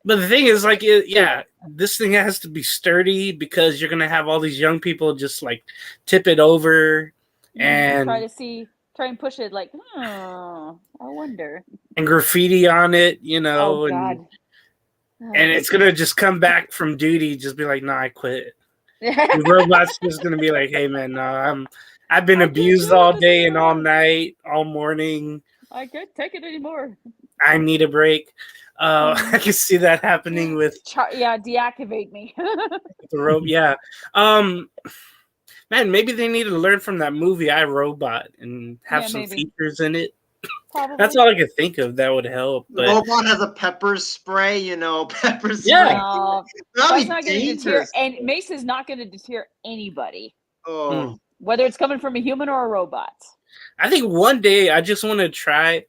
But the thing is, like, this thing has to be sturdy because you're gonna have all these young people just like tip it over and try and push it. Like, I wonder. And graffiti on it, Oh God. And it's gonna just come back from duty, just be like, "No, I quit." The robot's just gonna be like, "Hey, man, no, I've been abused all day and all night, all morning. I can't take it anymore. I need a break. I can see that happening with Yeah, deactivate me. the rope. Yeah. Man, maybe they need to learn from that movie I, Robot and have Yeah, some maybe. features in it. Probably. That's all I could think of that would help. The But robot has a pepper spray, pepper spray. Yeah. No, That'd that's be not going to deter, dangerous. and Mace is not going to deter anybody, Oh, whether it's coming from a human or a robot. I think one day I just want to try.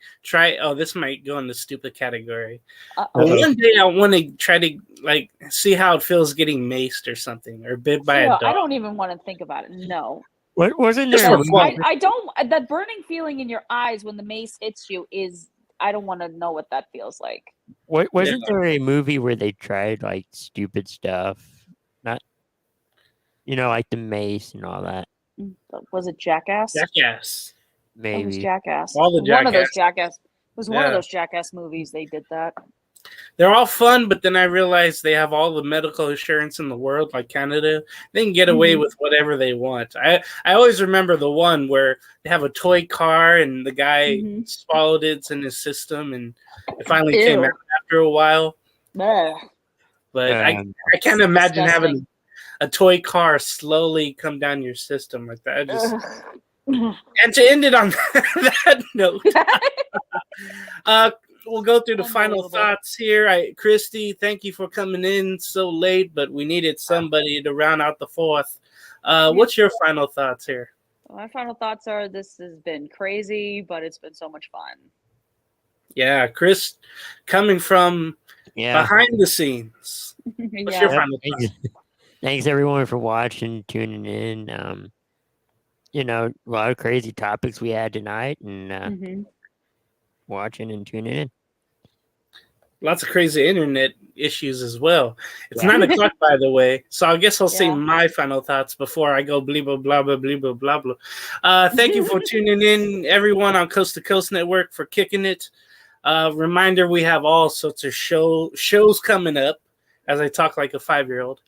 Oh, this might go in the stupid category. But Uh-oh. one day I want to try to see how it feels getting maced or something, or bit by a No, dog. I don't even want to think about it. No, What wasn't Just there? for a fun. movie- I don't. That burning feeling in your eyes when the mace hits you is. I don't want to know what that feels like. Wasn't there a movie where they tried like stupid stuff? Not, like the mace and all that. Was it Jackass? Jackass. It was Maybe. Jackass. All the One of those Jackass. Jackass. It was one of Yeah. those Jackass movies. They did that. They're all fun, but then I realized they have all the medical insurance in the world, like Canada. They can get away with whatever they want. I always remember the one where they have a toy car and the guy swallowed it in his system, and it finally came Ew. out after a while. Ugh. But I Um, can't imagine disgusting. having a toy car slowly come down your system like that. And to end it on that note, we'll go through the final Unbelievable. thoughts here. Christy, thank you for coming in so late, but we needed somebody to round out the fourth. What's your final thoughts here? My final thoughts are: this has been crazy, but it's been so much fun. Yeah, Chris, coming from yeah. behind the scenes. What's your Yeah. final thoughts? Thanks everyone for watching, tuning in. A lot of crazy topics we had tonight, and Mhm. watching and tuning in. Lots of crazy internet issues as well. It's Yeah. 9 o'clock, by the way, so I guess I'll say Yeah. my final thoughts before I go blah blah blah blah blah blah blah. Thank you for tuning in, everyone on Coast to Coast Network, for kicking it. Reminder: we have all sorts of shows coming up. As I talk like a 5-year-old,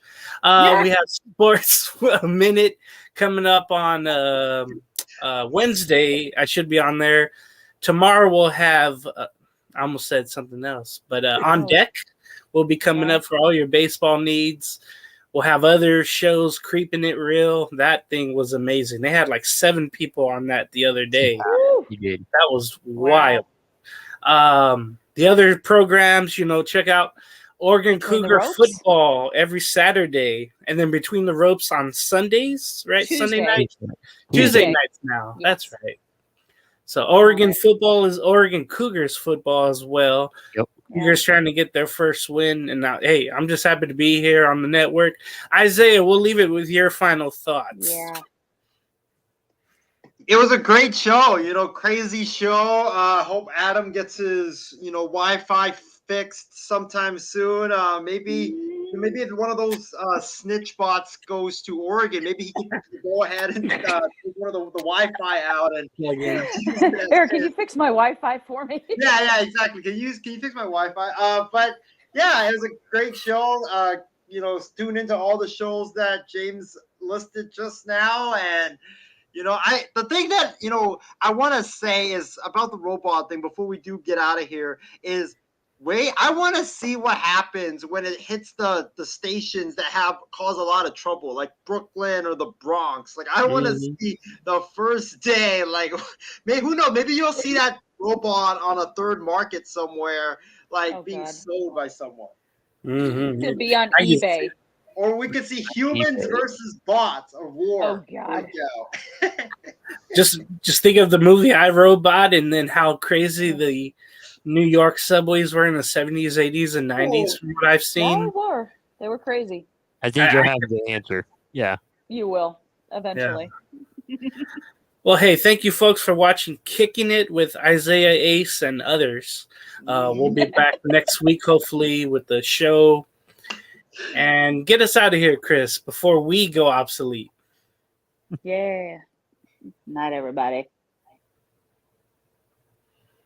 we have Sports a Minute coming up on Wednesday. I should be on there. Tomorrow we'll have. I almost said something else, but On Deck will be coming up for all your baseball needs. We'll have other shows. Creeping It Real. That thing was amazing. They had like 7 people on that the other day. You did. That was wild. The other programs, check out Oregon Between the Cougar Ropes? football every Saturday, and then Between the Ropes on Sundays, right? Sunday Tuesday. night, Tuesday Tuesday. nights now. Yes. That's right. So Oregon football is Oregon Cougars football as well. Yep. Cougars trying to get their first win, and now, hey, I'm just happy to be here on the network. Isaiah, we'll leave it with your final thoughts. Yeah. it was a great show. Crazy show. Hope Adam gets his Wi-Fi fixed sometime soon. Maybe if one of those snitch bots goes to Oregon, maybe he can go ahead and take one of the Wi-Fi out and Eric, can you fix my Wi-Fi for me? yeah, exactly. Can you fix my Wi-Fi? But yeah, it was a great show. Tune into all the shows that James listed just now, and the thing that I want to say is about the robot thing before we do get out of here is I want to see what happens when it hits the stations that have caused a lot of trouble, like Brooklyn or the Bronx. Like, I want to see the first day. Like, who knows? Maybe you'll see that robot on a third market somewhere, like being sold by someone. Mm-hmm. To be on I just- eBay. Or we could see humans versus bots, a war. Oh, God. Just think of the movie I, Robot, and then how crazy the New York subways were in the 70s, 80s, and 90s from what I've They seen. were. They were crazy. I think you'll have the answer. Yeah. You will eventually. Well, hey, thank you folks for watching Kicking It with Isaiah, Ace, and others. We'll be back next week, hopefully, with the show. And get us out of here, Chris, before we go obsolete. Yeah. Not everybody.